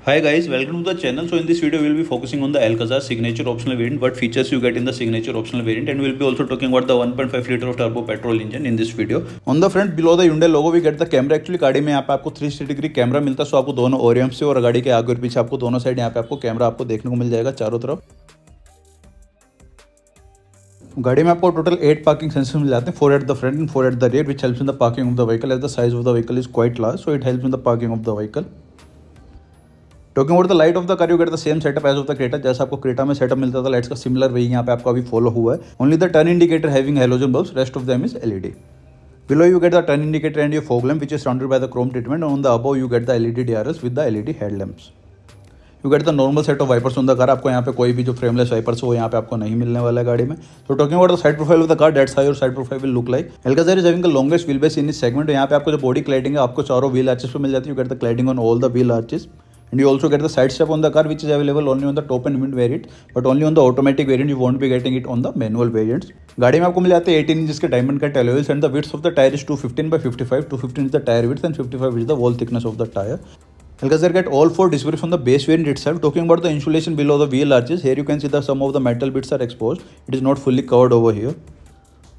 Hi guys, welcome to the channel. So in this video we will be focusing on the Alcazar signature optional variant, what features you get in the signature optional variant, and we will be also talking about the 1.5 liter of turbo petrol engine in this video. On the front below the Hyundai logo we get the camera. Actually गाड़ी में यहाँ पे आपको 360 degree camera मिलता है, सो आपको दोनों ओरियम से और गाड़ी के आगे और पीछे आपको दोनों साइड यहाँ पे आपको कैमरा आपको देखने को मिल जाएगा चारों तरफ। गाड़ी में आपको टोटल 8 पार्किंग सेंसर्स मिल जाते हैं, 4 at the front end 4 at the rear, which helps in the parking of the vehicle as the size of the vehicle is quite large, so it helps in the parking of the vehicle. Talking about the light of the car, you get the same setup as of the Creta. जैसा आपको Creta में setup मिलता था lights का similar वही यहाँ पे आपको अभी फॉलो हुआ है। Only the turn indicator having halogen bulbs, rest of them is LED. Below you get the turn indicator and your fog lamp, which is surrounded by the chrome treatment. On the above you get the LED DRS with the LED headlamps. You get the normal set of wipers on the car. आपको यहाँ पे कोई भी जो frameless wipers हो यहाँ पे आपको नहीं मिलने वाला है गाड़ी में। So talking about the side profile of the car, that's how your side profile will look like. Alcazar is having the longest wheelbase in this segment. यहाँ पे आपको जो body cladding है आपको चारों wheel arches पे मिल जाती है. You get the cladding on all the wheel arches. And you also get the side step on the car, which is available only on the top and mid variant, but only on the automatic variant. You won't be getting it on the manual variants. गाड़ी में आपको मिल जाते हैं 18 inch के diamond cut alloys and the width of the tire is 215 by 55. 215 is the tire width and 55 is the wall thickness of the tire. Alcazar get all 4 disc brakes on the base variant itself. Talking about the insulation below the wheel arches, here you can see that some of the metal bits are exposed. It is not fully covered over here.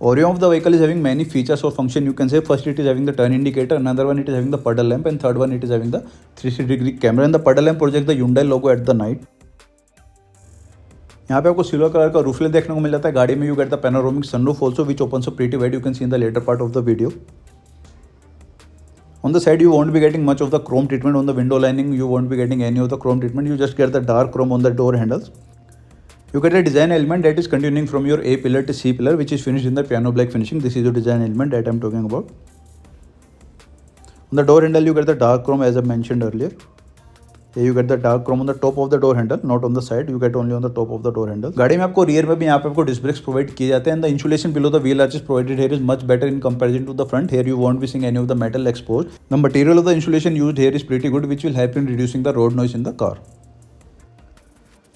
Orion of the vehicle is having many features or function. You can say first it is having the turn indicator, another one it is having the puddle lamp, and third one it is having the 360 degree camera, and the puddle lamp projects the Hyundai logo at the night. यहाँ पे आपको silver colour का roof देखने को मिल जाता है गाड़ी में। You get the panoramic sunroof also which opens up pretty wide, you can see in the latter part of the video. On the side you won't be getting much of the chrome treatment. On the window lining you won't be getting any of the chrome treatment. You just get the dark chrome on the door handles. You get a design element that is continuing from your A pillar to C pillar, which is finished in the piano black finishing. This is the design element that I am talking about. On the door handle you get the dark chrome as I mentioned earlier. Here you get the dark chrome on the top of the door handle, not on the side. You get only on the top of the door handle. गाड़ी में आपको rear में भी यहाँ पे आपको disc brakes provide किए जाते हैं। The insulation below the wheel arches provided here is much better in comparison to the front. Here you won't be seeing any of the metal exposed. The material of the insulation used here is pretty good, which will help in reducing the road noise in the car.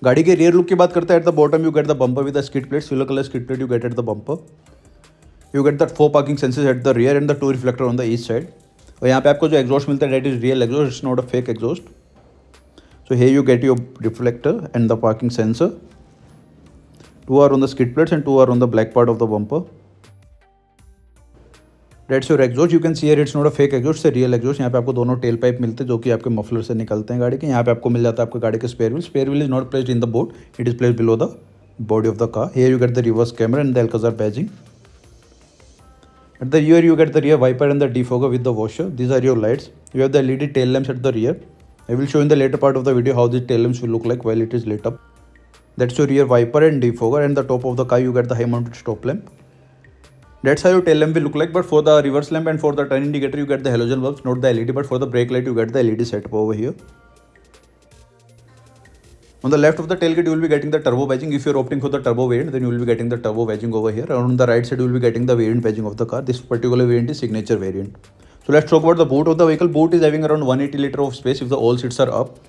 गाड़ी के rear look की बात करते हैं, at the bottom you get the bumper with the skid plate, silver colour skid plate you get at the bumper. You get the 4 parking sensors at the rear and the 2 reflector on the east side. और यहाँ पे आपको जो exhaust मिलता है that is real exhaust, it's not a fake exhaust. So here you get your reflector and the parking sensor. 2 are on the skid plates and 2 are on the black part of the bumper. That's your exhaust. You can see here it's not a fake exhaust, it's a real exhaust. यहाँ पे आपको दोनों tell pipe मिलते हैं जो कि आपके muffler से निकलते हैं गाड़ी के। यहाँ पे आपको मिल जाता है आपके गाड़ी के spare wheel. Spare wheel is not placed in the boot, it is placed below the body of the car. Here you get the reverse camera and the Alcazar badging. At the rear you get the rear wiper and the defogger with the washer. These are your lights. You have the LED tail lamps at the rear. I will show in the later part of the video how these tail lamps will look like while it is lit up. That's your rear wiper and defogger, and the top of the car you get the high mounted stop lamp. That's how your tail lamp will look like, but for the reverse lamp and for the turn indicator you get the halogen bulbs, not the LED, but for the brake light you get the LED setup over here. On the left of the tailgate you will be getting the turbo badging. If you are opting for the turbo variant then you will be getting the turbo badging over here. And on the right side you will be getting the variant badging of the car. This particular variant is signature variant. So let's talk about the boot of the vehicle. Boot is having around 180 liter of space if the all seats are up.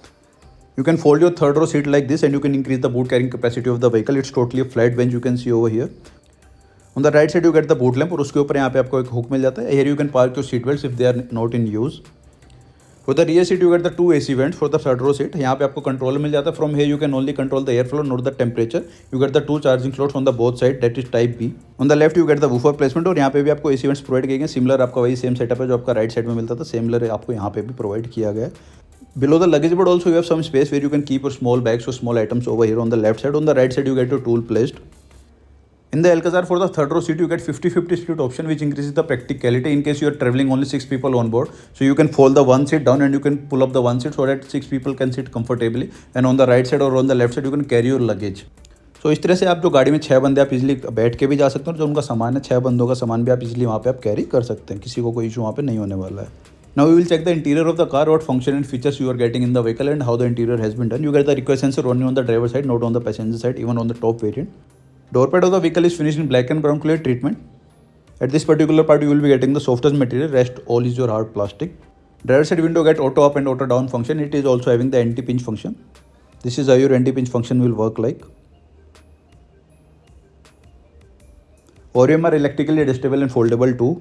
You can fold your third row seat like this and you can increase the boot carrying capacity of the vehicle. It's totally a flat bench, you can see over here. On the right side you get the boot lamp और उसके ऊपर यहाँ पे आपको एक hook मिल जाता है। Here you can park your seat belts if they are not in use. For the rear seat you get the 2 AC vents for the third row seat. यहाँ पे आपको कंट्रोलर मिल जाता है। From here you can only control the airflow, not the temperature. You get the 2 charging slots on the both side, that is type B. On the left you get the woofer placement और यहाँ पे भी आपको AC vents provide किए गए। Similar आपका वही same setup है जो आपका राइट साइड में मिलता था, सिमिलर आपको यहाँ पे भी प्रोवाइड किया गया है। Below the luggage board also you have some space where you can keep your small bags or small items over here on the left side. On the right side you get your tool placed. In the Alcazar for the third row seat you get 50-50 split option, which increases the practicality in case you are traveling only 6 people on board. So you can fold the one seat down and you can pull up the one seat so that 6 people can sit comfortably. And on the right side or on the left side you can carry your luggage. So इस तरह से आप जो गाड़ी में 6 बंदे आप easily बैठ के भी जा सकते हैं और जो उनका सामान है 6 बंदों का सामान भी आप इजीली वहाँ पे आप कैरी कर सकते हैं। किसी को कोई इशू वहाँ पे नहीं होने वाला है। Now we will check the interior of the car, what function and features you are getting in the vehicle and how the interior has been done. You get the request sensor only on the driver side, not on the passenger side, even on the top variant. Door pad of the vehicle is finished in black and brown clear treatment. At this particular part you will be getting the softest material, rest all is your hard plastic. Driver side window get auto up and auto down function. It is also having the anti-pinch function. This is how your anti-pinch function will work like. ORM are electrically adjustable and foldable too.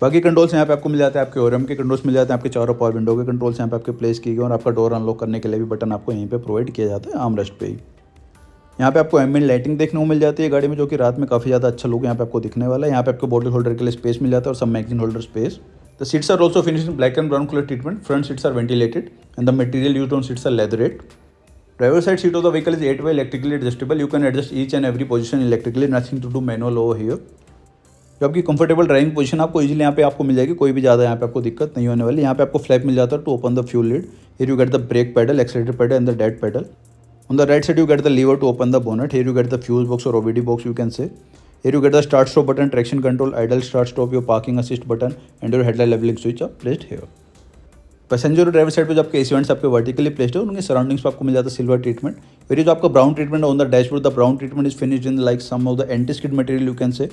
बाकी controls यहाँ पे आपको मिल जाते हैं, आपके Oram के controls मिल जाते हैं, आपके चारों पावर विंडो के कंट्रोल्स यहाँ पे आपके प्लेस किए गए और आपका डोर अनलॉक करने के लिए भी बटन आपको यहीं पे प्रोवाइड किया जाता है आर्मरेस्ट पे ही। यहाँ पे आपको एम्बिएंट लाइटिंग देखने को मिल जाती है गाड़ी में, जो कि रात में काफ़ी ज़्यादा अच्छा लुक यहाँ पे आपको दिखने वाला है। यहाँ पे आपको बॉटल होल्डर के लिए स्पेस मिल जाता है और सब magazine holder space. The seats are also finished in black and brown colour treatment. Front seats are ventilated and the material used on seats are leatherette. Driver side seat of the vehicle is 8-way electrically adjustable. You can adjust each and every position electrically. Nothing to do manual over here. जो आपकी comfortable driving position आपको easily यहाँ पे आपको मिल जाएगी, कोई भी ज़्यादा यहाँ पे आपको दिक्कत नहीं होने वाली। यहाँ पे आपको फ्लैप मिल जाता है to open the fuel lid. Here you get the brake pedal, accelerator pedal and the dead pedal. On the right side you get the lever to open the bonnet. Here you get the fuse box और OBD box you can say. Here you get the start stop button, traction control, idle start stop, your parking assist button and your headlight levelling switch are placed here. Passenger और driver side पे जो आपके AC vents आपके vertically placed है, उनके surroundings पे आपको मिल जाता है सिल्वर ट्रीटमेंट। फिर जो आपका brown treatment on the dashboard, the brown treatment is finished in like some of the anti skid material you can say.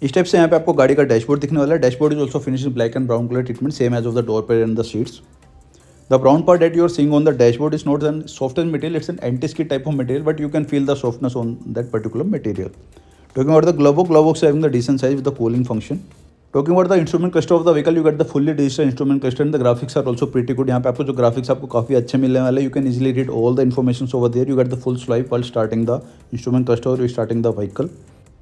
इस टाइप से यहाँ पे आपको गाड़ी का डैशबोर्ड दिखने वाला है। Dashboard is also finished in black and brown colour treatment, same as of the door pad and the seats. The brown part that you are seeing on the dashboard is not an softest material, it's an anti-skid type of material, but you can feel the softness on that particular material. Talking about the glove box having the decent size with the cooling function. Talking about the instrument cluster of the vehicle, you get the fully digital instrument cluster and the graphics are also pretty good. यहाँ पे आपको जो graphics आपको काफ़ी अच्छे मिलने वाले, you can easily read all the information over there. You get the full swipe while starting the instrument cluster or starting the vehicle.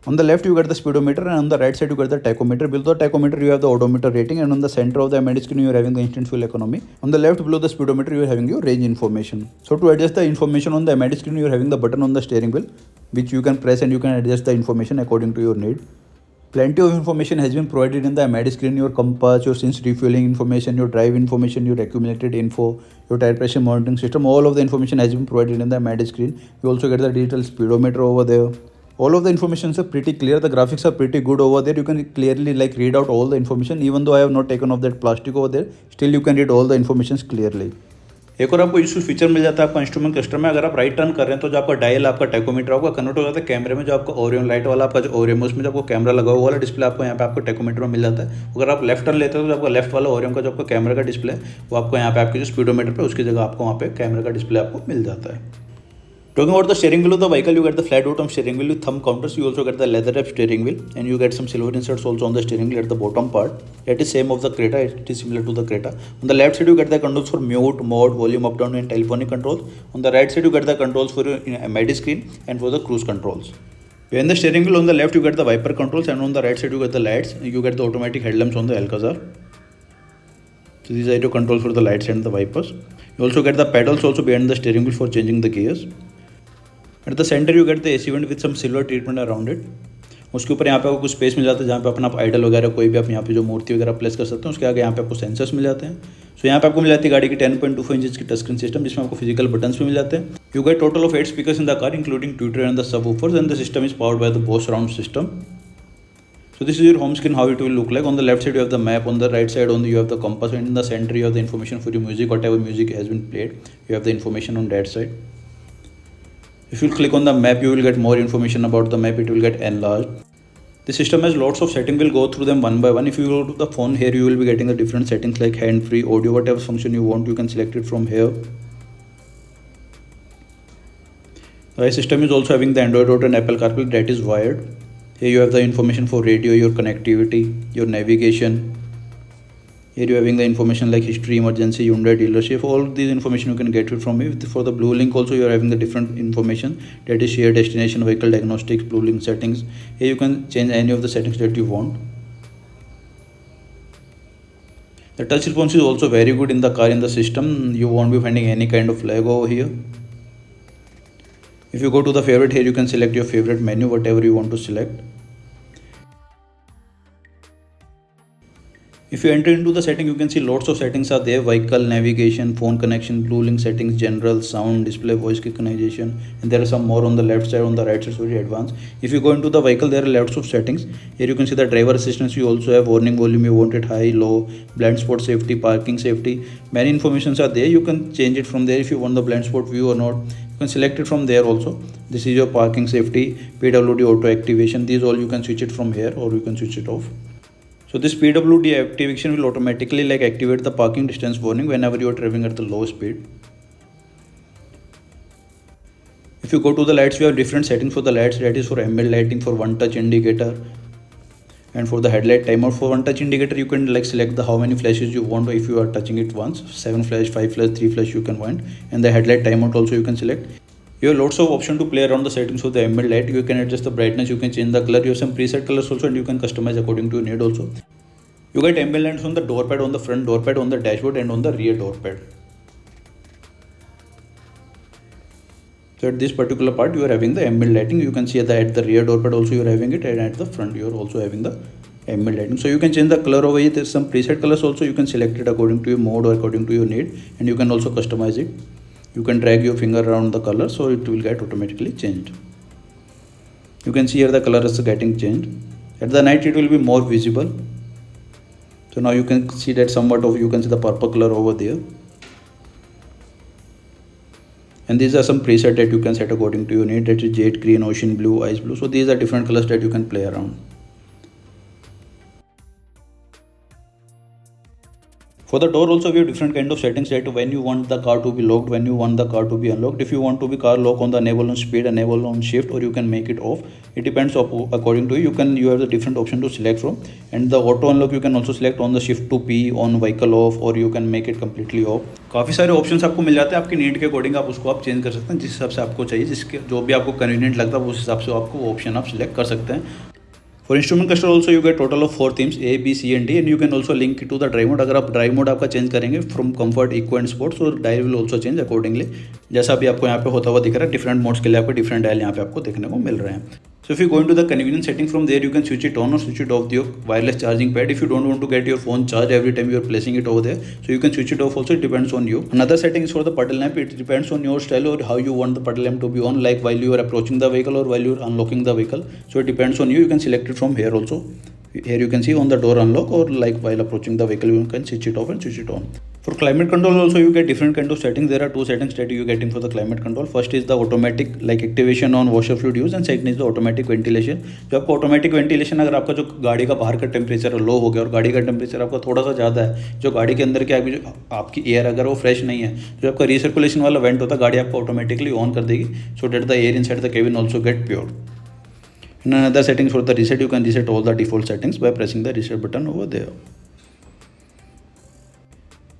On the left you get the speedometer and on the right side you get the tachometer. Below the tachometer you have the odometer rating and on the center of the MID screen you are having the instant fuel economy. On the left below the speedometer you are having your range information. So to adjust the information on the MID screen you are having the button on the steering wheel which you can press and you can adjust the information according to your need. Plenty of information has been provided in the MID screen, your compass, your since refueling information, your drive information, your accumulated info, your tire pressure monitoring system. All of the information has been provided in the MID screen. You also get the digital speedometer over there. All of the information are pretty clear. The graphics are pretty good over there. You can clearly read out all the information. Even though I have not taken off that plastic over there, still you can read all the information clearly. एक और आपको useful feature मिल जाता है आपका instrument cluster में। अगर आप right turn कर रहे हैं तो जो आपका डायल आपका टैकोमीटर आपका कन्वर्ट हो जाता है कैमरे में। जो आपका ओरियन लाइट वाला आपका जो ओरियम उसमें जो आपको कैमरा लगा हुआ वाला डिस्प्ले आपको यहाँ पे आपको टैकोमीटर में मिल जाता है। अगर आप लेफ्ट टर्न लेते हो तो आपका लेफ्ट वाला ओरियम का जो आपका कैमरा का डिस्प्ले है वो आपको यहाँ पे आपके जो स्पीडोमीटर पे उसकी जगह आपको वहाँ पे कैमरा का डिस्प्ले आपको मिल जाता है। Talking about the steering wheel of the vehicle, you get the flat bottom steering wheel with thumb counters. You also get the leather wrap steering wheel and you get some silver inserts also on the steering wheel at the bottom part. It is same of the Creta. It is similar to the Creta. On the left side you get the controls for mute, mode, volume up down and telephonic controls. On the right side you get the controls for your MID screen and for the cruise controls. Behind the steering wheel on the left you get the wiper controls and on the right side you get the lights. You get the automatic headlamps on the Alcazar. So these are your controls for the lights and the wipers. You also get the pedals also behind the steering wheel for changing the gears. At the center you get the AC vent with some silver treatment around it. उसके ऊपर यहाँ पे आपको कुछ space मिल जाता है जहाँ पे अपना आप आइडल वगैरह कोई भी आप यहाँ पे जो मूर्ति वगैरह प्लेस कर सकते हैं। उसके आगे यहाँ पे आपको सेंसर्स मिल जाते हैं। सो यहाँ पे आपको मिल जाती है गाड़ी की 10.25 इंच की टच स्क्रीन सिस्टम जिसमें आपको फिजिकल बटन्स भी मिल जाते हैं। You get total of 8 speakers in the car including Twitter and the subwoofers and the system is powered by the Bose sound system. So this is your home screen, how it will look like. On the left side you have the map, on the right side you have the compass, and in the center you have the information for your music, whatever music has been played. You have the information on that side. If you click on the map, you will get more information about the map. It will get enlarged. The system has lots of settings. We'll go through them one by one. If you go to the phone here, you will be getting the different settings like hand-free, audio, whatever function you want, you can select it from here. The system is also having the Android Auto and Apple CarPlay that is wired. Here you have the information for radio, your connectivity, your navigation. Here you are having the information like history, emergency, Hyundai dealership. All these information you can get it from me. For the Blue Link also you are having the different information that is share destination, vehicle diagnostics, Blue Link settings. Here you can change any of the settings that you want. The touch response is also very good in the car, in the system. You won't be finding any kind of lag over here. If you go to the favorite, here you can select your favorite menu, whatever you want to select. If you enter into the setting, you can see lots of settings are there: vehicle, navigation, phone connection, Blue Link settings, general, sound, display, voice synchronization, and there are some more on the left side. On the right side is very advanced. If you go into the vehicle, there are lots of settings. Here you can see the driver assistance. You also have warning volume, you want it high, low, blind spot safety, parking safety. Many informations are there. You can change it from there if you want the blind spot view or not. You can select it from there also. This is your parking safety, PWD auto activation. These all you can switch it from here or you can switch it off. So this PWD activation will automatically activate the parking distance warning whenever you are traveling at the low speed. If you go to the lights, we have different settings for the lights. That is for ambient lighting, for one touch indicator. And for the headlight timer, for one touch indicator, you can like select the how many flashes you want. If you are touching it once, 7 flash, 5 flash, 3 flash you can want. And the headlight timeout also you can select. You have lots of option to play around the settings of the ambient light. You can adjust the brightness, you can change the color. You have some preset colors also, and you can customize according to your need also. You get ambient lights on the door pad, on the front door pad, on the dashboard, and on the rear door pad. So at this particular part, you are having the ambient lighting. You can see at the rear door pad also you are having it, and at the front you are also having the ambient lighting. So you can change the color over here. There's some preset colors also. You can select it according to your mode or according to your need, and you can also customize it. You can drag your finger around the color, so it will get automatically changed. You can see here the color is getting changed. At the night, it will be more visible. So now you can see that somewhat of you can see the purple color over there. And these are some preset that you can set according to your need. That is jade green, ocean blue, ice blue. So these are different colors that you can play around. For the door also we have different kind of settings, that when you want the car to be locked, when you want the car to be unlocked. If you want to be car lock on the enable on speed, enable on shift, or you can make it off. It depends according to you. You have the different option to select from. And the auto unlock you can also select on the shift to P, on vehicle off, or you can make it completely off. काफ़ी सारे options आपको मिल जाते हैं. आपकी need के according आप उसको आप चेंज कर सकते हैं जिस हिसाब से आपको चाहिए, जिसके जो भी आपको कन्वीनियंट लगता है उस हिसाब से आपको वो ऑप्शन आप सिलेक्ट कर सकते हैं. For instrument cluster also you get total of 4 themes A, B, C and D, and you can also link it to the drive mode. अगर आप drive mode आपका चेंज करेंगे from comfort, eco and sport, so dial will also change accordingly. जैसा भी आपको यहाँ पे होता हुआ दिख रहा है, different modes के लिए आपको different dial यहाँ पे आपको देखने को मिल रहे हैं. So if you go into the convenience setting, from there you can switch it on or switch it off your wireless charging pad. If you don't want to get your phone charged every time you are placing it over there, so you can switch it off also. It depends on you. Another setting is for the puddle lamp. It depends on your style or how you want the puddle lamp to be on, like while you are approaching the vehicle or while you are unlocking the vehicle. So it depends on you. You can select it from here also. Here you can see on the door unlock, or like while approaching the vehicle you can switch it off and switch it on. For climate control also you get different kind of settings. There are two settings that you getting for the climate control. First is the automatic like activation on washer fluid use, and second is the automatic ventilation. जो आपको automatic ventilation, अगर आपका जो गाड़ी का बाहर का temperature low हो गया और गाड़ी का टेम्परेचर आपका थोड़ा सा ज़्यादा है, जो गाड़ी के अंदर की आपकी एयर अगर वो फ्रेश नहीं है, जो आपका रिसर्कुलेशन वाला वेंट होता है गाड़ी आपको ऑटोमेटिकली ऑन कर देगी, so that the air inside the cabin also get pure. In another settings for the reset, you can reset all the default settings by pressing the reset button over there.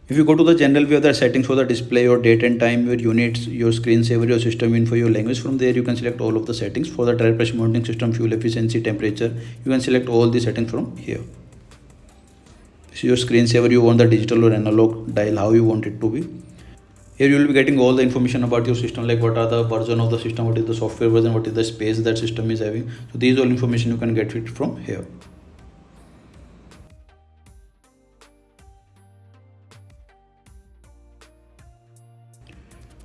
If you go to the general view of the settings for the display, your date and time, your units, your screensaver, your system info, your language, from there you can select all of the settings. For the tire pressure monitoring system, fuel efficiency, temperature, you can select all the settings from here. So your screensaver, you want the digital or analog dial, how you want it to be. Here you will be getting all the information about your system, like what are the version of the system, what is the software version, what is the space that system is having. So these all information you can get it from here.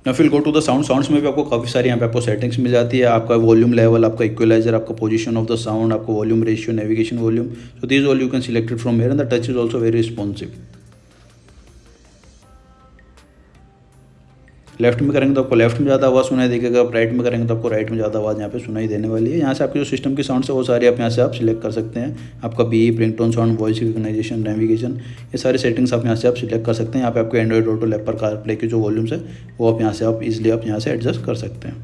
Now if you go to the sounds में भी आपको काफ़ी सारी यहाँ पे आपको settings मिल जाती है. आपका वॉल्यूम लेवल, आपका इक्वलाइजर, आपका पोजीशन ऑफ द साउंड, आपका volume ratio, navigation volume. So these all you can select it from here, and the touch is also very responsive. Left में करेंगे तो आपको लेफ्ट में ज़्यादा आवाज़ सुनाई देगी, अगर आप राइट में करेंगे तो आपको राइट में ज़्यादा आवाज़ यहाँ पे सुनाई देने वाली है. यहाँ से आपके जो सिस्टम की साउंड्स है वो सारी आप यहाँ से आप सिलेक्ट कर सकते हैं. आपका beep, ringtone sound, voice recognisation, navigation, ये सारे सेटिंग्स आप यहाँ से आप सिलेक्ट कर सकते हैं. यहाँ पे आपको एंड्रॉइड ऑटो, एप्पल कारप्ले के जो वॉल्यूम्स है वो आप यहाँ से आप इजीली आप यहाँ से एडजस्ट कर सकते हैं.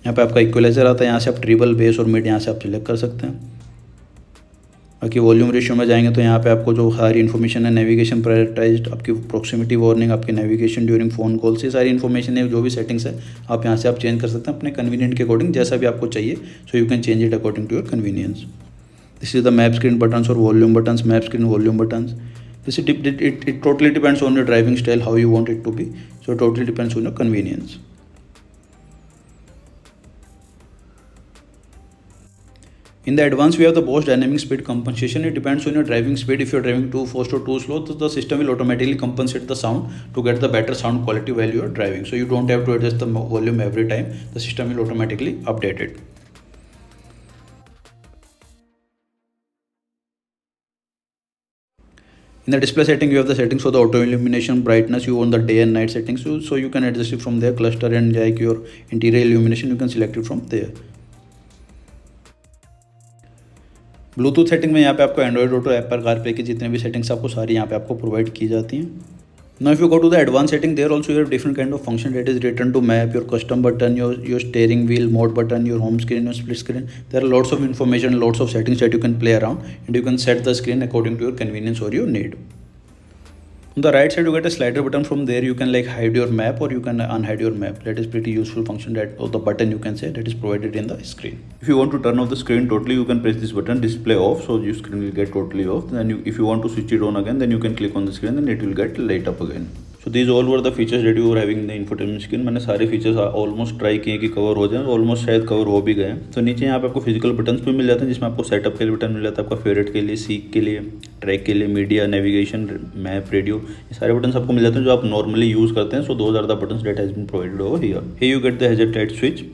यहाँ पे आपका इक्वलाइजर आता है, यहाँ से आप ट्रिबल, बेस और मिड यहाँ से आप सिलेक्ट कर सकते हैं. बाकी वॉल्यूम रेशियो में जाएंगे तो यहाँ पे आपको जो सारी इन्फॉर्मेशन है, नेविगेशन प्रायोरिटाइज्ड, आपकी प्रॉक्सिमिटी वार्निंग, आपकी नेविगेशन ड्यूरिंग फ़ोन कॉल, से सारी इन्फॉर्मेशन है. जो भी सेटिंग्स है आप यहाँ से आप चेंज कर सकते हैं अपने कन्वीनियंट के अकॉर्डिंग, जैसा भी आपको चाहिए. So you can change it according to your convenience. This is the map screen buttons और volume buttons. Map screen, volume buttons, this it totally depends on your driving style, how you want it to be. So totally depends on your convenience. In the advanced, we have the Bosch dynamic speed compensation. It depends on your driving speed. If you're driving too fast or too slow, the system will automatically compensate the sound to get the better sound quality while you are driving. So you don't have to adjust the volume every time. The system will automatically update it. In the display setting, you have the settings for the auto illumination, brightness. You want the day and night settings, so you can adjust it from there. Cluster and like your interior illumination, you can select it from there. Bluetooth setting में यहाँ पे आपको Android auto, Apple CarPlay की जितने भी settings आपको सारी यहाँ पे आपको प्रोवाइड की जाती हैं. Now if you go to the advanced setting, there also you have different kind of function, that is return to map, your custom button, your steering wheel mode button, your home screen, your split screen. There are lots of information, lots of settings that you can play around, and you can set the screen according to your convenience or your need. On the right side you get a slider button. From there you can like hide your map or you can unhide your map. That is pretty useful function, that or the button you can say, that is provided in the screen. If you want to turn off the screen totally, you can press this button, display off, so your screen will get totally off. Then if you want to switch it on again, then you can click on the screen and it will get light up again. So these all were the features that you were having in the infotainment screen. मैंने सारे features almost try किए कि cover हो जाए, almost शायद cover हो भी गए. तो नीचे यहाँ पे आपको फिजिकल बटन्स भी मिल जाते हैं, जिसमें आपको सेटअप के लिए बटन मिल जाता है, आपका फेवरेट के लिए, सीक के लिए, ट्रैक के लिए, मीडिया, नेविगेशन, मैप, रेडियो, ये सारे बटन्स आपको मिल जाते हैं जो आप नॉर्मली यूज़ करते हैं. So those are the buttons that has been provided over here. Here you get the hazard light switch.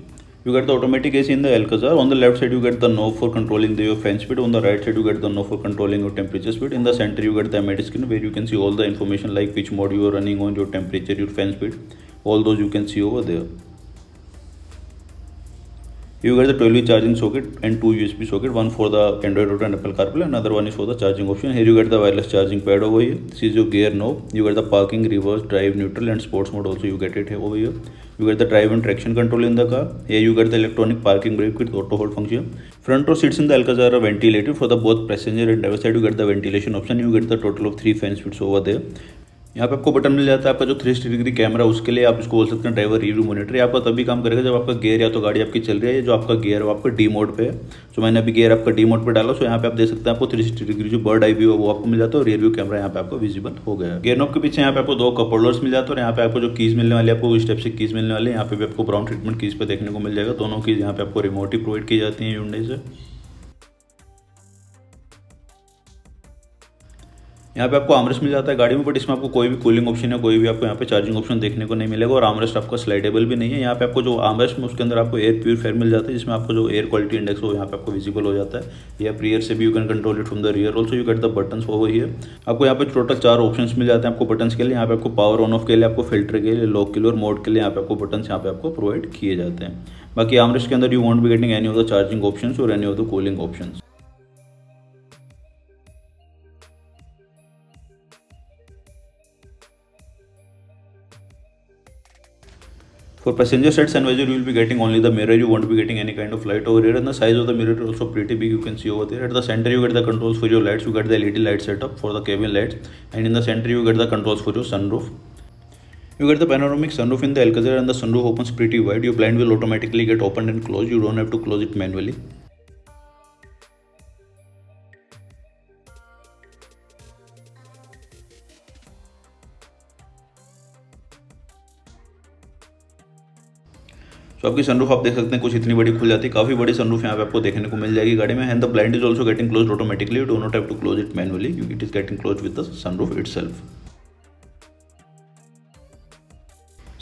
You get the automatic AC in the Alcazar. On the left side you get the knob for controlling your fan speed. On the right side you get the knob for controlling your temperature speed. In the center you get the MID screen where you can see all the information like which mode you are running on, your temperature, your fan speed. All those you can see over there. You get the 12V charging socket and two USB socket, one for the Android Auto and Apple CarPlay, another one is for the charging option. Here you get the wireless charging pad over here. This is your gear knob. You get the parking, reverse, drive, neutral and sports mode also you get it over here. You get the drive and traction control in the car. Here you get the electronic parking brake with auto hold function. Front row seats in the Alcazar are ventilated. For the both passenger and driver side you get the ventilation option. You get the total of 3 fan speeds over there. यहाँ पे आपको button मिल जाता है आपका जो 360 degree camera, उसके लिए आप इसको बोल सकते हैं ड्राइवर रिव्यू मॉनिटर. ये आपका तभी काम करेगा जब आपका गियर या तो गाड़ी आपकी चल रही है, जो आपका गियर है आपका डी मोड पे है. तो मैंने अभी गियर आपका डी मोड पे डाला. सो यहाँ पे आप देख सकते हैं आपको 360 डिग्री जो बर्ड आई व्यू है वो आपको मिल जाता है और रियर व्यू कैमरा यहाँ पे आपको विजिबल हो गया. गियर नॉब के पीछे यहाँ पे आपको 2 कप होल्डर्स मिल जाते हैं और यहाँ पे आपको जो कीज मिलने वाली है आपको इस टाइप से कीज मिलने वाली है. यहाँ पे भी आपको ब्राउन ट्रीटमेंट कीज पे देखने को मिल जाएगा. दोनों कीज यहाँ पे आपको रिमोट ही प्रोवाइड की जाती है Hyundai से. यहाँ पे आपको आर्मरेस्ट मिल जाता है गाड़ी में, बट इसमें आपको कोई भी कूलिंग ऑप्शन या कोई भी आपको यहाँ पे चार्जिंग ऑप्शन देखने को नहीं मिलेगा और आर्मरेस्ट आपका स्लाइडेबल भी नहीं है. यहाँ पे आपको जो आर्मरेस्ट में उसके अंदर आपको एयर प्यूरीफायर मिल जाता है, जिसमें आपको जो एयर क्वालिटी इंडेक्स हो यहाँ पे आपको विजिबल हो जाता है. या रियर से भी you can control it from the rear also. You get the buttons over here. आपको यहाँ पे टोटल 4 ऑप्शंस मिल जाते हैं आपको बटन्स के लिए. यहाँ पे आपको पावर ऑन ऑफ के लिए, आपको फिल्टर के लिए, लॉक के लिए और मोड के लिए यहाँ पे आपको बटन्स यहाँ पे आपको प्रोवाइड किए जाते हैं. बाकी आर्मरेस्ट के अंदर you won't be getting any of the charging option और any of the cooling option. For passenger side sun visor, you will be getting only the mirror. You won't be getting any kind of light over here, and the size of the mirror is also pretty big. You can see over there. At the center, you get the controls for your lights. You get the LED light setup for the cabin lights, and in the center, you get the controls for your sunroof. You get the panoramic sunroof in the Alcazar, and the sunroof opens pretty wide. Your blind will automatically get opened and closed. You don't have to close it manually. तो आपकी sunroof आप देख सकते हैं कुछ इतनी बड़ी खुल जाती है. काफ़ी बड़ी सनरूफ यहाँ पे आपको देखने को मिल जाएगी गाड़ी में. And the blind is also getting close automatically. You do not have to close it manually. It is getting close with the sunroof itself.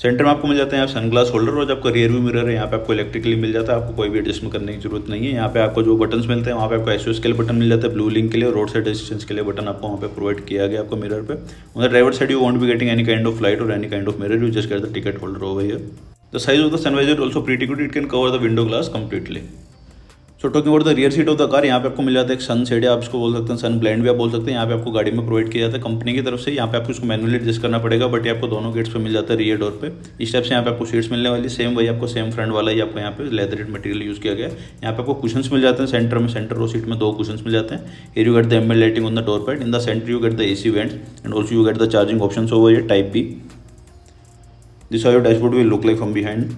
Centre में आपको मिल जाता है यहाँ सनग्लास होल्डर और जो आपका रियर व्यू मिरर है यहाँ पे आपको इलेक्ट्रिकली मिल जाता है. आपको कोई भी एडजस्टमेंट करने की जरूरत नहीं है. यहाँ पे आपको जो बटन्स मिलते हैं वहाँ पे आपको SOS के लिए बटन मिल जाता है, ब्लू लिंक के लिए और रोड साइड असिस्टेंस के लिए बटन आपको वहाँ पे प्रोवाइड किया गया आपको मिरर पे. On the driver side you won't be getting any kind of light और any kind of mirror. You just get the ticket holder over here. The size of the sun visor also pretty good. It can cover the window glass completely. So talking about the rear seat of the car, यहाँ पे आपको मिल जाता है एक सन shade, आप इसको बोल सकते हैं सन ब्लाइंड भी आप बोल सकते हैं. यहाँ पे आपको गाड़ी में प्रोवाइड किया जाता है कंपनी की तरफ से. यहाँ पे आपको इसको मैनुअली एडजस्ट करना पड़ेगा, बट ये आपको दोनों गेट्स पे मिल जाता है रियर डोर पे. इस टाइप से यहाँ पे आपको सीट्स मिलने वाली सेम वही आपको सेम फ्रंट वाला ही आपको यहाँ पे लेदर मटेरियल यूज़ किया गया है. यहाँ पे आपको कुशंस मिल जाते हैं सेंटर में. सेंटर रो सीट में 2 कुशंस मिल जाते हैं. Here you get the embed lighting on the door pad. In the centre you get the AC vents and also you get the charging options over here type B. This how your dashboard will look like from behind.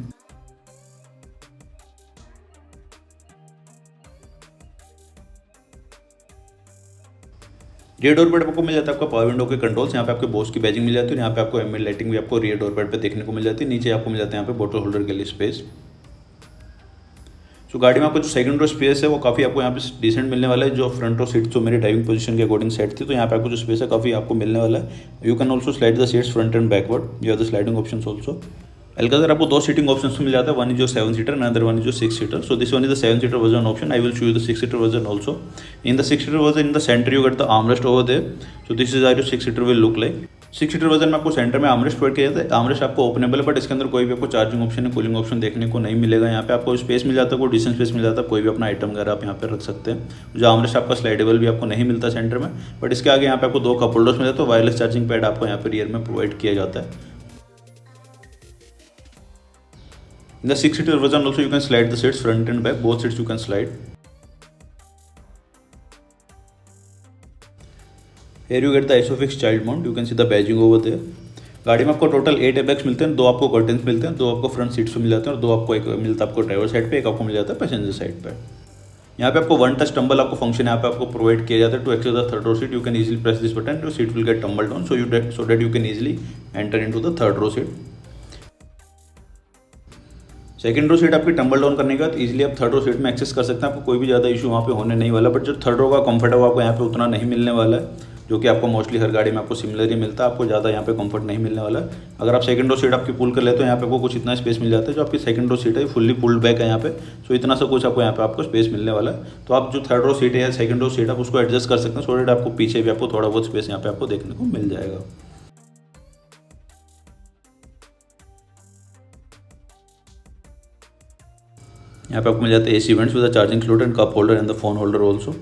Rear door pad आपको मिल जाता है आपका power window के controls. यहाँ पे आपको बोस की badging मिल जाती है और यहाँ पे आपको एम्बेड लाइटिंग भी आपको रियर डोर पैड पे देखने को मिल जाती है. नीचे आपको मिल जाता है यहाँ पे बोतल होल्डर के लिए स्पेस. सो गाड़ी में आपको जो सेकंड रो स्पेस है वो काफ़ी आपको यहाँ पे डिसेंट मिलने वाला है. जो फ्रंट रो सीट जो मेरी ड्राइविंग पोजीशन के अकॉर्डिंग सेट थी, तो यहाँ पे आपको जो स्पेस है काफ़ी आपको मिलने वाला है. You can also slide the seats front end backward. You have the sliding options also. Alcazar आपको 2 सीटिंग ऑप्शंस मिल जाता है. वन इज जो 7 seater and other one is जो 6 seater. So this one is the 7 seater version option. I will show you the 6 seater version also. In the 6 seater version in the centre you get the armrest over there. So this is are your 6 seater will look like. 6 seater version में आपको centre में armrest provide किया जाता है। Armrest आपको openable है, but इसके अंदर कोई भी आपको चार्जिंग ऑप्शन या कूलिंग ऑप्शन देखने को नहीं मिलेगा। यहाँ पे आपको स्पेस मिल जाता है, कोई डिसेंट स्पेस मिल जाता है, कोई भी अपना आइटम वगैरह आप यहाँ पे रख सकते हैं। जो आर्मरेस्ट आपका स्लाइडेबल भी आपको नहीं मिलता सेंटर में, बट इसके आगे यहाँ पे आपको 2 कप होल्डर्स मिल जाते हैं। वायरलेस चार्जिंग पैड आपको यहाँ पे रियर में प्रोवाइड किया जाता है। In the 6 seater version also you can slide the seats front and back, both seats you can slide. Here you get the ISOFIX child mount, you can see the badging over there. गाड़ी में आपको total 8 airbags मिलते हैं, 2 आपको curtains मिलते हैं, 2 आपको front seats पे मिल जाते हैं और 2 आपको एक मिलता है आपको ड्राइवर साइड पे, एक आपको मिल जाता है पैसेंजर साइड पे। यहाँ पे आपको वन टच टम्बल आपको फंक्शन यहाँ पे आपको प्रोवाइड किया जाता है। To access the third row seat you can easily press this button, your seat will get tumble down so that you can easily enter into the third row seat. Second row seat आपकी tumble down करने के बाद easily आप third row seat में access कर सकते हैं। आपको कोई भी ज़्यादा इशू वहाँ पे होने नहीं वाला, बट जो थर्ड रो का कंफर्ट है वो आपको यहाँ पे उतना नहीं मिलने वाला है, जो कि आपको मोस्टली हर गाड़ी में आपको सिमिलर ही मिलता है। आपको ज़्यादा यहाँ पे कंफर्ट नहीं मिलने वाला है। अगर आप सेकंड रो सीट आपकी पुल कर लेते हो, यहाँ पे आपको कुछ इतना स्पेस मिल जाता है। जो आपकी सेकंड रो सीट है फुल्ली पुल्ड बैक है यहाँ पे, सो इतना सा कुछ आपको यहाँ पे आपको स्पेस मिलने वाला है। तो आप जो थर्ड रो सीट है या सेकंड रो सीट आप उसको एडजस्ट कर सकते हैं, सो दैट आपको पीछे भी आपको थोड़ा बहुत स्पेस यहाँ पे आपको देखने को मिल जाएगा। यहाँ पे आपको मिल जाता है AC vents with the charging slot and cup holder and the phone holder also.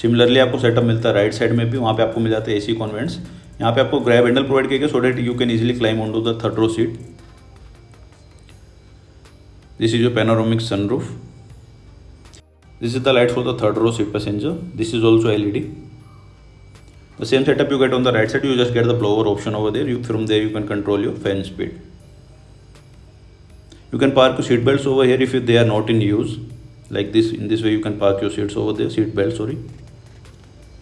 Similarly आपको सेटअप मिलता है राइट साइड में भी, वहाँ पे आपको मिल जाता है AC कॉन्वेंट्स। यहाँ पे आपको ग्रैब हैंडल प्रोवाइड किया गया so that you can easily climb on to the third row seat. This is your panoramic sunroof. This is the light for the third row seat passenger. This is also LED। The same setup you get on the right side, you just get the blower option over there. From there you can control your fan speed. You can park your seat belts over here if they are not in use, like this. In this way you can park your seats over there, seat belts sorry.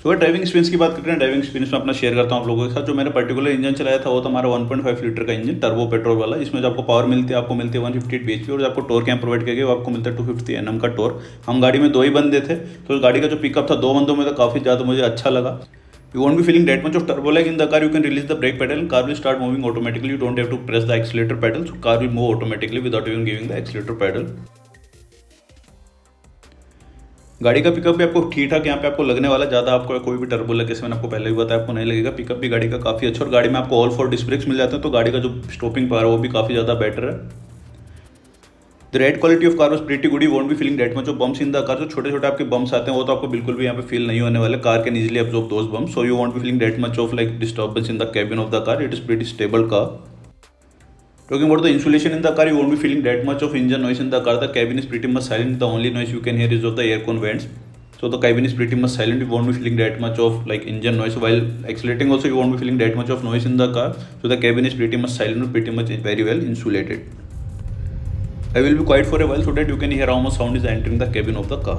तो driving experience की बात करते हैं। Driving experience में अपना share करता हूँ आप लोगों के साथ। जो मैंने पर्टिकुलर इंजन चलाया था वो तो हमारा 1.5 लीटर का इंजन टर्बो पेट्रोल वाला। इसमें जो आपको पावर मिलती है आपको मिलती है 158 bhp, और जो आपको टॉर्क यहाँ प्रोवाइड किया गया वो आपको मिलता है 250 Nm का टॉर्क। हम गाड़ी में 2 ही बंदे थे, तो गाड़ी का जो पिकअप था 2 बंदों में तो काफ़ी ज़्यादा मुझे अच्छा लगा। You won't be feeling that much of turbo lag in the car. You can release the brake pedal and car will start moving automatically. You don't have to press the accelerator pedal, so car will move automatically without even giving the accelerator pedal. गाड़ी का pickup भी आपको ठीक ठाक यहाँ पे आपको लगने वाला, ज़्यादा आपको कोई भी टर्बो लग, जैसे मैंने आपको पहले भी बताया, आपको नहीं लगेगा। पिकअप भी गाड़ी का काफ़ी अच्छा, और गाड़ी में आपको ऑल 4 डिस्क ब्रेक्स मिल जाते हैं, तो गाड़ी का जो स्टॉपिंग पावर है वो भी काफ़ी ज़्यादा बेटर है। The ride quality of car was pretty good. You won't be feeling that much of bumps in the car. जो छोटे छोटे आपके बम्स आते हैं वो तो आपको बिल्कुल भी यहाँ पे फील नहीं होने वाले। Car can easily absorb those bumps, so you won't be feeling that much of like disturbance in the cabin of the car. It is pretty stable car. Talking about the insulation in the car, you won't be feeling that much of engine noise in the car. The cabin is pretty much silent. The only noise you can hear is of the air con vents. So the cabin is pretty much silent. You won't be feeling that much of like engine noise. While accelerating also, you won't be feeling that much of noise in the car. So the cabin is pretty much silent, pretty much very well insulated. I will be quiet for a while so that you can hear how much sound is entering the cabin of the car.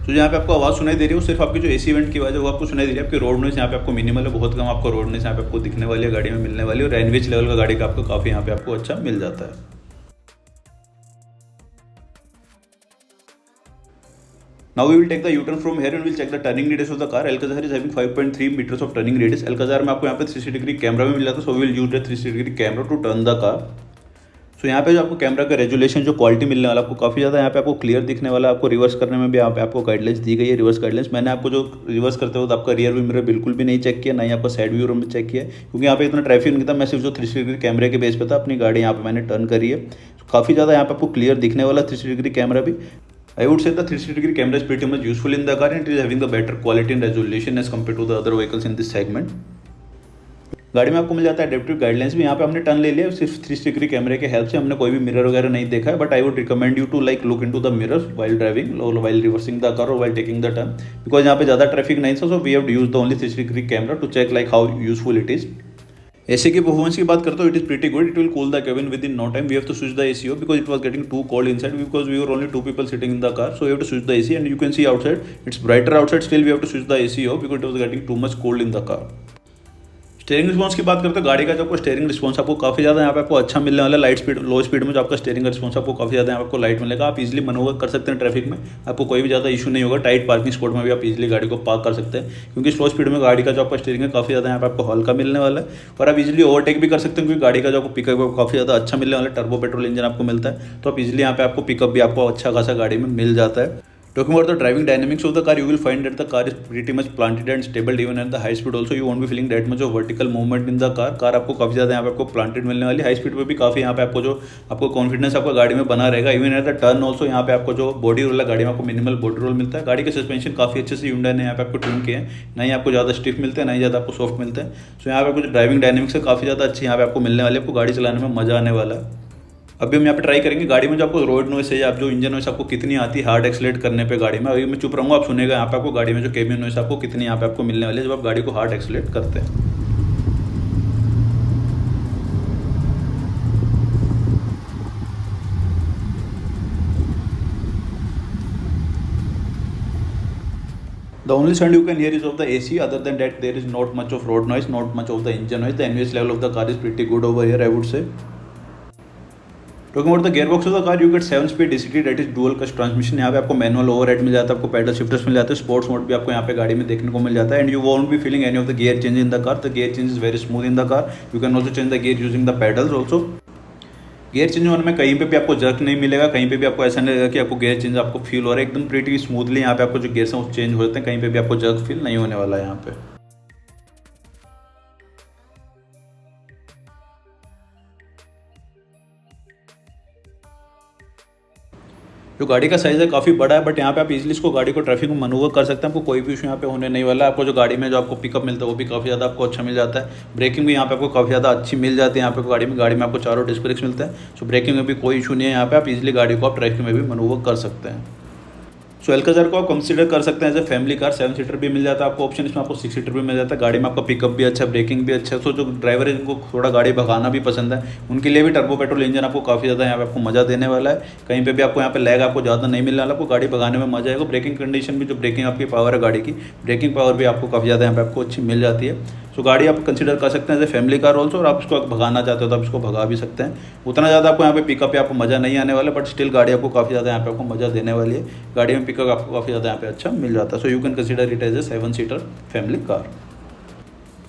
तो यहाँ पे आपको आवाज़ सुनाई दे रही है वो सिर्फ आपकी जो AC वेंट की आवाज़ है वो आपको सुनाई दे रही है। आपकी रोड नॉइस यहाँ पे आपको मिनिमल है, बहुत कम आपको रोड नॉइस यहाँ पे आपको दिखने वाली है, गाड़ी में मिलने वाली है। और एनवीएच लेवल का गाड़ी का आपको काफ़ी यहाँ पे आपको अच्छा मिल जाता है। Now we will take the U-turn from here and we'll check the turning radius of the car. Alcazar is having 5.3 meters of turning radius. Alcazar में आपको यहाँ पे 360 डिग्री कैमरा भी मिल जाता है, so we will use the 360 degree camera to turn the car. So यहाँ पे जो आपको कैमरा का रेजुलेशन जो क्वालिटी मिलने वाला आपको काफ़ी ज़्यादा यहाँ पे आपको क्लियर दिखने वाला। आपको रिवर्स करने में भी यहाँ पे आपको गाइडलाइंस दी गई है, रिवर्स गाइडलाइंस। मैंने आपको जो रिवर्स करते वक्त आपका रियर व्यू मिरर बिल्कुल भी नहीं चेक किया, ना ही आपका साइड व्यू में चेक किया, क्योंकि यहाँ पे इतना ट्रैफिक नहीं था। मैं सिर्फ जो 360 डिग्री कैमरे के बेस पे था अपनी गाड़ी यहाँ पे मैंने टर्न करी है, काफ़ी ज़्यादा यहाँ पे आपको क्लियर दिखने वाला 360 डिग्री कैमरा भी। I would say the 360 degree camera is pretty much useful in the car and it is having the better quality and resolution as compared to the other vehicles in this segment. गाड़ी में आपको मिल जाता है adaptive guidelines भी। यहाँ पे हमने turn ले लिया सिर्फ 360 डिग्री कैमरे के हेल्प से, हमने कोई भी मिरर वगैरह नहीं देखा है। But I would recommend you to like look into the mirror while driving, while reversing the car और while taking the turn, because यहाँ पे ज़्यादा ट्रैफिक नहीं था। So we have use the only 360 degree camera to check like how useful it is. AC की performance की बात करते हो, it is pretty good. It will cool the cabin within no time. We have to switch the AC off because it was getting too cold inside, because we were only 2 people sitting in the car, so we have to switch the AC and you can see outside it's brighter outside, still we have to switch the AC off because it was getting too much cold in the car. Steering response की बात करते हैं, गाड़ी का जो आपको steering response आपको काफ़ी ज़्यादा यहाँ पे आपको अच्छा मिलने वाला है। लाइट स्पीड लो स्पीड में जो आपका स्टेयरिंग रिस्पॉन्स आपको काफ़ी ज़्यादा यहाँ पे आपको लाइट मिलेगा। आप इजीली मनोवर कर सकते हैं ट्रैफिक में, आपको कोई भी ज़्यादा इशू नहीं होगा। टाइट पार्किंग स्पॉट में भी आप इजीली गाड़ी को पार्क कर सकते हैं, क्योंकि स्लो स्पीड में गाड़ी का जो आपका स्टेयरिंग है काफ़ी ज़्यादा यहाँ पे आपको हल्का मिलने वाला है। और आप इजीली ओवरटेक भी कर सकते हैं, क्योंकि गाड़ी का जो आपको पिकअप है काफ़ी ज़्यादा अच्छा मिलने वाला है। टर्बो पेट्रोल इंजन आपको मिलता है, तो आप इजीली यहाँ पे आपको पिकअप भी आपको अच्छा खासा गाड़ी में मिल जाता है। Talking about the driving dynamics of the car, you will find that the car is pretty much planted and stable even at the high speed also. You won't be feeling that much of vertical movement in the car. Car आपको काफ़ी ज़्यादा यहाँ पे आपको planted मिलने वाली, high speed पे भी काफ़ी यहाँ पे आपको जो आपको कॉन्फिडेंस आपको गाड़ी में बना रहेगा. Even at the turn also यहाँ पे आपको जो बॉडी रोल है गाड़ी में आपको मिनिमल बॉडी रोल मिलता है. गाड़ी के सस्पेंशन काफ़ी अच्छे से Hyundai ने यहाँ पे आपको ट्यून किए हैं, ना ही आपको ज़्यादा स्टिफ मिलते हैं ना ही ज़्यादा आपको सॉफ्ट मिलते हैं. सो यहाँ पे आपको जो ड्राइविंग डायनेमिक्स है काफ़ी ज़्यादा अच्छी यहाँ पे आपको मिलने वाली है. आपको गाड़ी चलाने में मज़ा आने वाला है. अभी हम यहाँ पे ट्राई करेंगे गाड़ी में जो आपको रोड नॉइस है, आप जो इंजन नॉइस आपको कितनी आती है हार्ड एक्सलेट करने पे गाड़ी में. अभी मैं चुप रहूँगा, आप सुनेगा यहाँ पे आपको गाड़ी में जो केबिन नॉइस आपको कितनी यहाँ पे आपको मिलने वाली है जब आप गाड़ी को हार्ड एक्सलेट करते हैं. The only sound you can hear is of the AC. Other than that, there is not much of road noise, not much of the engine noise. The NVH level of the car is pretty good over here, I would say. Talking about the gearbox of the car, you get 7-speed DCT, that is dual clutch transmission. यहाँ पे आपको manual overhead मिल जाता है, आपको paddle shifters मिल जाते हैं, sports mode भी आपको यहाँ पे गाड़ी में देखने को मिल जाता है. And you won't be feeling any of the gear change in the car. The gear change is very smooth in the car. You can also change the gear using the paddles also. Gear change होने में कहीं पे भी आपको jerk नहीं मिलेगा, कहीं पे भी आपको ऐसा नहीं लगेगा कि आपको गियर चेंज आपको फील हो रहा है. एकदम प्रीटी स्मूथली यहाँ पे आपको जो गियर्स हैं वो चेंज हो जाते हैं, कहीं पे भी आपको जर्क फील नहीं होने वाला है यहाँ पे. जो गाड़ी का साइज़ है काफ़ी बड़ा है, बट यहाँ पे आप इजीली इसको गाड़ी को ट्रैफिक में मनूवर कर सकते हैं. आपको कोई भी इशू यहाँ पे होने नहीं वाला है. आपको जो गाड़ी में जो आपको पिकअप मिलता है वो भी काफ़ी ज़्यादा आपको अच्छा मिल जाता है. ब्रेकिंग भी यहाँ पे आपको काफ़ी ज़्यादा अच्छी मिल जाती है. यहाँ पे गाड़ी में आपको चारों डिस्क ब्रेक्स मिलते हैं. सो ब्रेकिंग में भी कोई इशू नहीं है. यहाँ पे आप इजीली गाड़ी को आप ट्रैफिक में भी मनूवर कर सकते हैं. सो एल्काजार को आप कंसीडर कर सकते हैं as a family car. 7 seater भी मिल जाता है आपको ऑप्शन, इसमें आपको 6 सीटर भी मिल जाता है. गाड़ी में आपका पिकअप भी अच्छा, ब्रेकिंग भी अच्छा है. सो जो ड्राइवर है जिनको थोड़ा गाड़ी भगाना भी पसंद है उनके लिए भी टर्बो पेट्रोल इंजन आपको काफ़ी ज़्यादा यहाँ पे आपको मज़ा देने वाला है. कहीं पे भी आपको यहाँ पे लैग आपको ज़्यादा नहीं मिलने वाला. आपको गाड़ी भगाने में मजा आएगा. ब्रेकिंग कंडीशन भी, जो ब्रेकिंग आपकी पावर है गाड़ी की, ब्रेकिंग पावर भी आपको काफ़ी ज़्यादा यहाँ पे आपको अच्छी मिल जाती है. सो गाड़ी आप कंसीडर कर सकते हैं as a family car also. और आप इसको भगाना चाहते हो तो आप इसको भगा भी सकते हैं. उतना ज़्यादा आपको यहाँ पे पिकअप पे आपको मज़ा नहीं आने वाला, बट स्टिल गाड़ी आपको काफ़ी ज़्यादा यहाँ पे आपको मज़ा देने वाली है. गाड़ी में पिकअप आपको काफ़ी ज़्यादा यहाँ पे अच्छा मिल जाता है. So you can consider it as a 7 seater family car.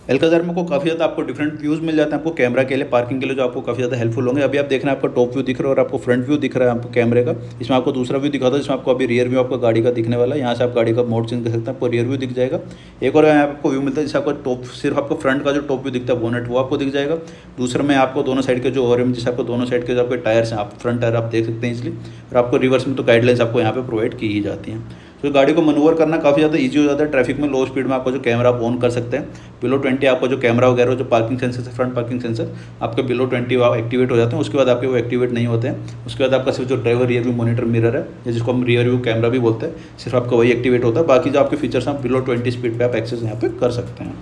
Alcazar में को काफ़ी ज़्यादा आपको डिफरेंट व्यूज़ मिल जाते हैं. आपको कैमरा के लिए, पार्किंग के लिए जो आपको काफ़ी ज़्यादा हेल्पफुल होंगे. अभी आप देख रहे हैं आपका टॉप व्यू दिख रहा है और आपको फ्रंट व्यू दिख रहा है आपको कैमरे का. इसमें आपको दूसरा व्यू दिखाता है जिसमें आपको अभी रियर व्यू आपको गाड़ी का दिखने वाला है. यहाँ से आप गाड़ी का मोड चेंज कर सकते हैं, आपको रियर व्यू दिख जाएगा. एक और यहाँ आपको व्यू मिलता है जिससे आपको टॉप, सिर्फ आपको फ्रंट का जो टॉप व्यू दिखता है बोनेट वो आपको दिख जाएगा. दूसरे में आपको दोनों साइड के जो ओवरव्यू, जिससे आपको दोनों साइड के जो आपके टायर्स हैं, आप फ्रंट टायर आप देख सकते हैं इसलिए. और आपको रिवर्स में तो गाइडलाइंस आपको यहाँ पे प्रोवाइड की ही जाती हैं. तो गाड़ी को मनूवर करना काफ़ी ज़्यादा इजी हो जाता है. ट्रैफिक में लो स्पीड में आपको जो कैमरा आप ऑन कर सकते हैं. बिलो 20 आपको जो कैमरा वगैरह जो पार्किंग सेंसर से, फ्रंट पार्किंग सेंसर आपके बिलो 20 आप एक्टिवेट हो जाते हैं. उसके बाद आपके वो एक्टिवेट नहीं होते हैं. उसके बाद आपका सिर्फ जो driver rear view monitor mirror है, जिसको हम रियर व्यू कैमरा भी बोलते हैं, सिर्फ आपका वही एक्टिवेट होता है. बाकी जो आपके फीचर्स हैं आप बिलो 20 स्पीड पर आप एक्सेस यहाँ पे कर सकते हैं.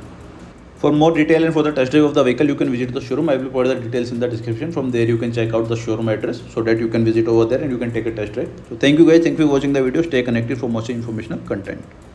For more detail and for the test drive of the vehicle, you can visit the showroom. I will provide the details in the description. From there, you can check out the showroom address so that you can visit over there and you can take a test drive. So thank you guys. Thank you for watching the video. Stay connected for more informational content.